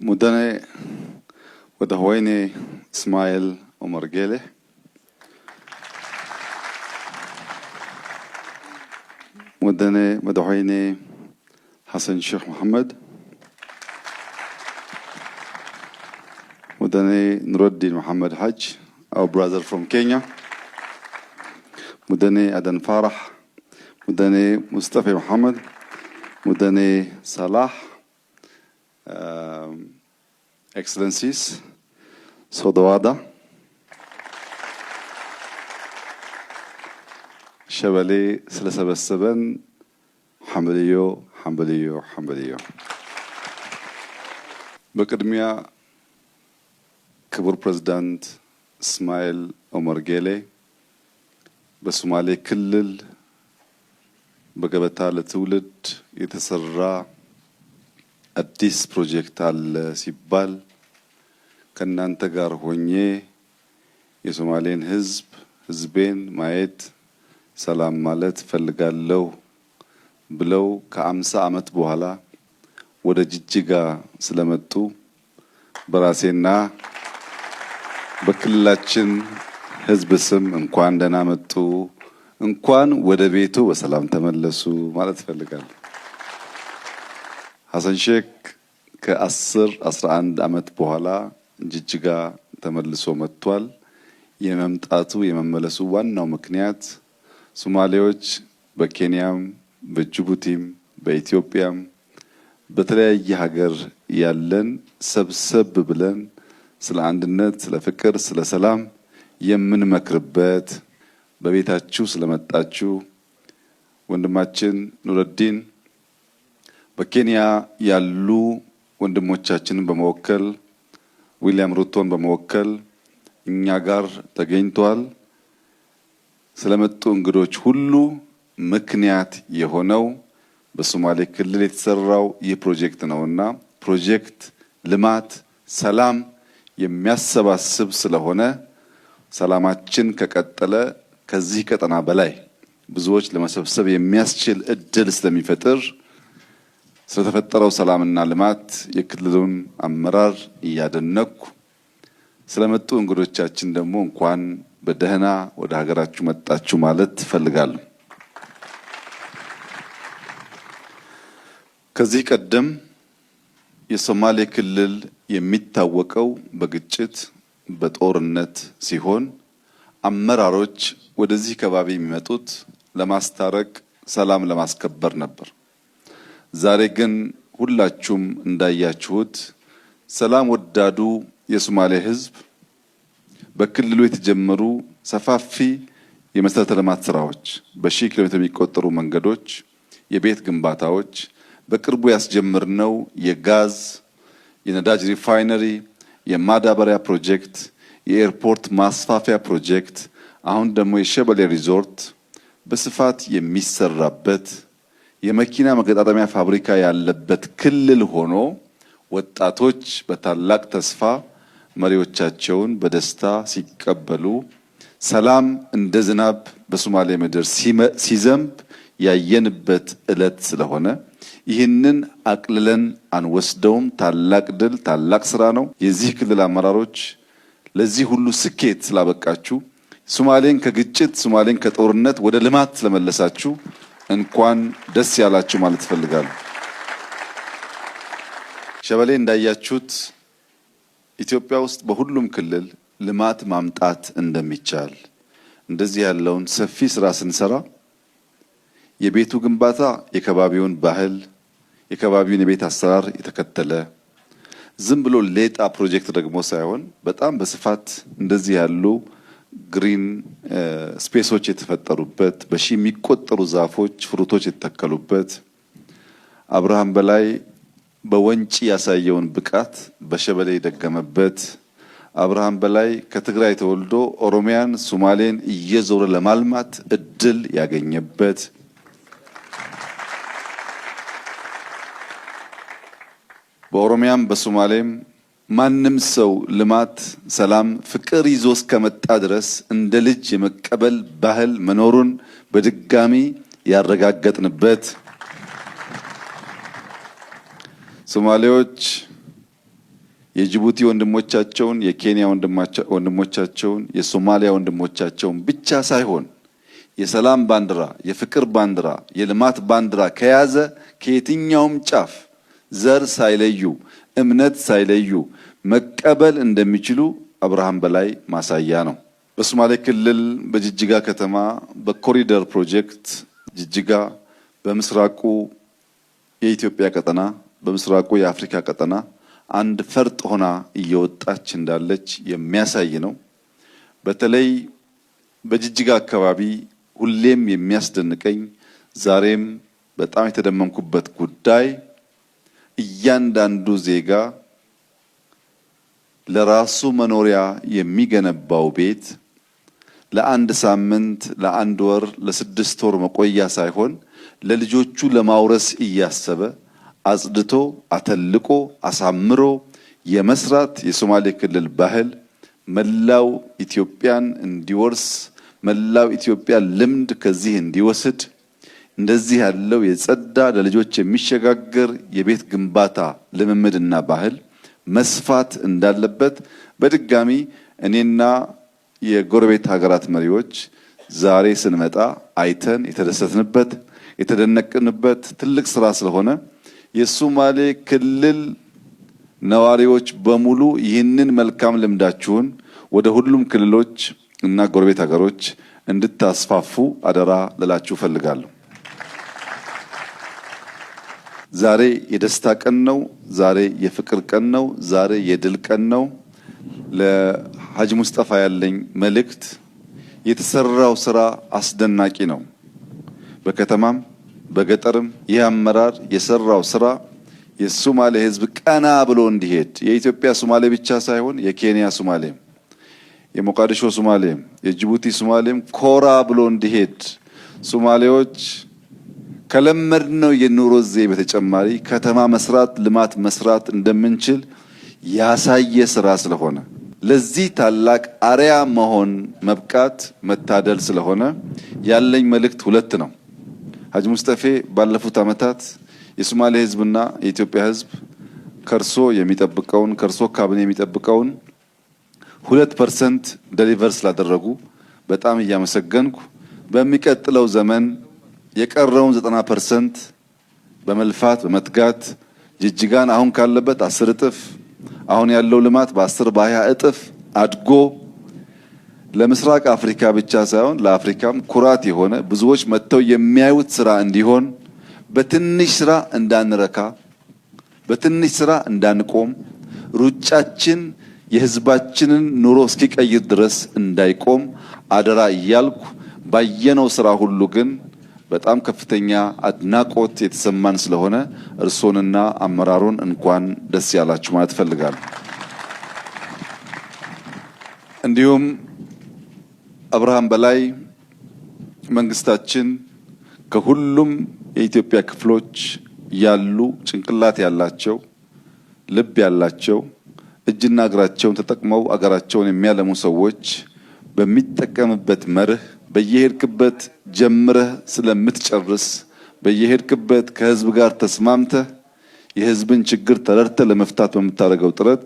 مدني ودهويني إسماعيل عمر جيله مدني مدهويني حسن الشيخ محمد مدني نور الدين محمد حج our brother from Kenya مدني أدن فارح مدني مصطفى محمد مدني صلاح Excellencies, Sodawada, Chevalier Selesabessaben, Hambaliyo. በቅድሚያ ክቡር ፕሬዝዳንት እስማኤል ኦመር ጌሌ በሶማሌ ክልል በገበታ ለትውልድ የተሰራ አዲስ ፕሮጀክት አለ ሲባል ከናንተ ጋር ሆኜ የሶማሌን ህዝቤን ማየት ሰላም ማለት ፈልጋለሁ ብለው ከ50 ዓመት በኋላ ወደ ጅጅጋ ስለመጡ በራሴና በክልላችን ህዝብ ስም እንኳን ደህና መጡ እንኳን ወደ ቤቱ በሰላም ተመለሱ ማለት ፈልጋለሁ። ሐሰን ሼክ ከ11 ዓመት በኋላ ጅጅጋ ተመልሶ መጥቷል። የመምጣቱ የመመለሱ ዋናው ምክንያት ሶማሌዎች በኬንያም በጅቡቲም በኢትዮጵያም በተለያየ ሀገር ያለን ሰብሰብ ብለን ስለ አንድነት፣ ስለ ፍቅር፣ ስለ ሰላም የምንመክርበት በቤታችሁ ስለመጣችሁ ወንድማችን ኑረዲን በኬንያ ያሉ ወንድሞቻችንን በመወከል ዊሊያም ሩቶን በመወከል እኛ ጋር ተገኝቷል። ስለመጡ እንግዶች ሁሉ ምክንያት የሆነው በሶማሌ ክልል የተሰራው ይህ ፕሮጀክት ነውና ፕሮጀክት ልማት፣ ሰላም የሚያሰባስብ ስለሆነ ሰላማችን ከቀጠለ ከዚህ ቀጠና በላይ ብዙዎች ለመሰብሰብ የሚያስችል እድል ስለሚፈጥር ስለተፈጠረው ሰላምና ልማት የክልሉን አመራር እያደነኩ ስለመጡ እንግዶቻችን ደግሞ እንኳን በደህና ወደ ሀገራችሁ መጣችሁ ማለት ፈልጋለሁ። ከዚህ ቀደም የሶማሌ ክልል የሚታወቀው በግጭት በጦርነት ሲሆን አመራሮች ወደዚህ ከባቢ የሚመጡት ለማስታረቅ ሰላም ለማስከበር ነበር። ዛሬ ግን ሁላችሁም እንዳያችሁት ሰላም ወዳዱ የሶማሌ ህዝብ በክልሉ የተጀመሩ ሰፋፊ የመሰረተ ልማት ስራዎች፣ በሺህ ኪሎ ሜትር የሚቆጠሩ መንገዶች፣ የቤት ግንባታዎች፣ በቅርቡ ያስጀመርነው የጋዝ የነዳጅ ሪፋይነሪ፣ የማዳበሪያ ፕሮጀክት፣ የኤርፖርት ማስፋፊያ ፕሮጀክት፣ አሁን ደግሞ የሸበሌ ሪዞርት በስፋት የሚሰራበት የመኪና መገጣጠሚያ ፋብሪካ ያለበት ክልል ሆኖ ወጣቶች በታላቅ ተስፋ መሪዎቻቸውን በደስታ ሲቀበሉ ሰላም እንደ ዝናብ በሶማሌ ምድር ሲዘንብ ያየንበት ዕለት ስለሆነ ይህንን አቅልለን አንወስደውም። ታላቅ ድል፣ ታላቅ ስራ ነው። የዚህ ክልል አመራሮች ለዚህ ሁሉ ስኬት ስላበቃችሁ ሶማሌን ከግጭት ሶማሌን ከጦርነት ወደ ልማት ስለመለሳችሁ እንኳን ደስ ያላችሁ ማለት ፈልጋለሁ። ሸበሌ እንዳያችሁት ኢትዮጵያ ውስጥ በሁሉም ክልል ልማት ማምጣት እንደሚቻል እንደዚህ ያለውን ሰፊ ስራ ስንሰራ የቤቱ ግንባታ የከባቢውን ባህል የከባቢውን የቤት አሰራር የተከተለ ዝም ብሎ ሌጣ ፕሮጀክት ደግሞ ሳይሆን በጣም በስፋት እንደዚህ ያሉ ግሪን ስፔሶች የተፈጠሩበት በሺ የሚቆጠሩ ዛፎች ፍሩቶች የተተከሉበት አብርሃም በላይ በወንጪ ያሳየውን ብቃት በሸበሌ የደገመበት አብርሃም በላይ ከትግራይ ተወልዶ ኦሮሚያን ሶማሌን እየዞረ ለማልማት እድል ያገኘበት በኦሮሚያም በሶማሌም ማንም ሰው ልማት፣ ሰላም፣ ፍቅር ይዞ እስከመጣ ድረስ እንደ ልጅ የመቀበል ባህል መኖሩን በድጋሚ ያረጋገጥንበት ሶማሌዎች የጅቡቲ ወንድሞቻቸውን፣ የኬንያ ወንድሞቻቸውን፣ የሶማሊያ ወንድሞቻቸውን ብቻ ሳይሆን የሰላም ባንዲራ፣ የፍቅር ባንዲራ፣ የልማት ባንዲራ ከያዘ ከየትኛውም ጫፍ ዘር ሳይለዩ እምነት ሳይለዩ መቀበል እንደሚችሉ አብርሃም በላይ ማሳያ ነው። በሶማሌ ክልል በጅጅጋ ከተማ በኮሪደር ፕሮጀክት ጅጅጋ በምስራቁ የኢትዮጵያ ቀጠና በምስራቁ የአፍሪካ ቀጠና አንድ ፈርጥ ሆና እየወጣች እንዳለች የሚያሳይ ነው። በተለይ በጅጅጋ አካባቢ ሁሌም የሚያስደንቀኝ ዛሬም በጣም የተደመምኩበት ጉዳይ እያንዳንዱ ዜጋ ለራሱ መኖሪያ የሚገነባው ቤት ለአንድ ሳምንት፣ ለአንድ ወር፣ ለስድስት ወር መቆያ ሳይሆን ለልጆቹ ለማውረስ እያሰበ አጽድቶ አተልቆ አሳምሮ የመስራት የሶማሌ ክልል ባህል መላው ኢትዮጵያን እንዲወርስ መላው ኢትዮጵያ ልምድ ከዚህ እንዲወስድ እንደዚህ ያለው የጸዳ ለልጆች የሚሸጋገር የቤት ግንባታ ልምምድና ባህል መስፋት እንዳለበት በድጋሚ እኔና የጎረቤት ሀገራት መሪዎች ዛሬ ስንመጣ አይተን የተደሰትንበት የተደነቅንበት ትልቅ ስራ ስለሆነ የሶማሌ ክልል ነዋሪዎች በሙሉ ይህንን መልካም ልምዳችሁን ወደ ሁሉም ክልሎች እና ጎረቤት ሀገሮች እንድታስፋፉ አደራ ልላችሁ ፈልጋለሁ። ዛሬ የደስታ ቀን ነው። ዛሬ የፍቅር ቀን ነው። ዛሬ የድል ቀን ነው። ለሐጂ ሙስጠፋ ያለኝ መልእክት የተሰራው ስራ አስደናቂ ነው። በከተማም በገጠርም ይህ አመራር የሰራው ስራ የሶማሌ ሕዝብ ቀና ብሎ እንዲሄድ የኢትዮጵያ ሶማሌ ብቻ ሳይሆን የኬንያ ሶማሌም፣ የሞቃዲሾ ሶማሌም፣ የጅቡቲ ሶማሌም ኮራ ብሎ እንዲሄድ ሶማሌዎች ከለመድነው የኑሮ ዘይቤ በተጨማሪ ከተማ መስራት ልማት መስራት እንደምንችል ያሳየ ስራ ስለሆነ ለዚህ ታላቅ አርያ መሆን መብቃት መታደል ስለሆነ ያለኝ መልእክት ሁለት ነው። ሐጂ ሙስጠፌ ባለፉት ዓመታት የሶማሌ ሕዝብና የኢትዮጵያ ሕዝብ ከርሶ የሚጠብቀውን ከርሶ ካቢኔ የሚጠብቀውን 2% ዴሊቨር ስላደረጉ በጣም እያመሰገንኩ በሚቀጥለው ዘመን የቀረውን 90% በመልፋት በመትጋት ጅጅጋን አሁን ካለበት 10 እጥፍ አሁን ያለው ልማት በ10 በ20 እጥፍ አድጎ ለምስራቅ አፍሪካ ብቻ ሳይሆን ለአፍሪካም ኩራት የሆነ ብዙዎች መጥተው የሚያዩት ስራ እንዲሆን በትንሽ ስራ እንዳንረካ በትንሽ ስራ እንዳንቆም ሩጫችን የህዝባችንን ኑሮ እስኪቀይር ድረስ እንዳይቆም አደራ እያልኩ ባየነው ስራ ሁሉ ግን በጣም ከፍተኛ አድናቆት የተሰማን ስለሆነ እርሶንና አመራሩን እንኳን ደስ ያላችሁ ማለት ፈልጋለሁ። እንዲሁም አብርሃም በላይ መንግስታችን ከሁሉም የኢትዮጵያ ክፍሎች ያሉ ጭንቅላት ያላቸው ልብ ያላቸው እጅና እግራቸውን ተጠቅመው አገራቸውን የሚያለሙ ሰዎች በሚጠቀምበት መርህ በየሄድክበት ጀምረህ ስለምትጨርስ በየሄድክበት ከህዝብ ጋር ተስማምተህ የህዝብን ችግር ተረድተህ ለመፍታት በምታደርገው ጥረት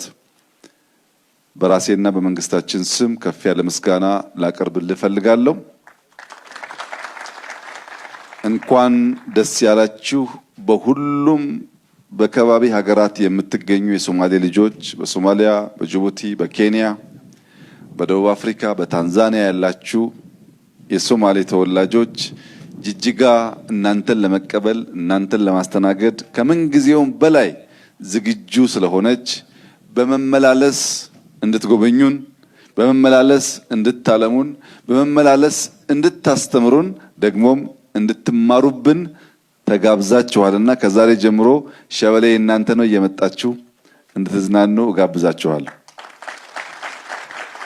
በራሴና በመንግስታችን ስም ከፍ ያለ ምስጋና ላቀርብልህ ፈልጋለሁ። እንኳን ደስ ያላችሁ። በሁሉም በከባቢ ሀገራት የምትገኙ የሶማሌ ልጆች በሶማሊያ፣ በጅቡቲ፣ በኬንያ፣ በደቡብ አፍሪካ፣ በታንዛኒያ ያላችሁ የሶማሌ ተወላጆች ጅጅጋ እናንተን ለመቀበል እናንተን ለማስተናገድ ከምን ጊዜውም በላይ ዝግጁ ስለሆነች በመመላለስ እንድትጎበኙን በመመላለስ እንድታለሙን በመመላለስ እንድታስተምሩን ደግሞም እንድትማሩብን ተጋብዛችኋልና ከዛሬ ጀምሮ ሸበሌ እናንተ ነው እየመጣችሁ እንድትዝናኑ እጋብዛችኋለሁ።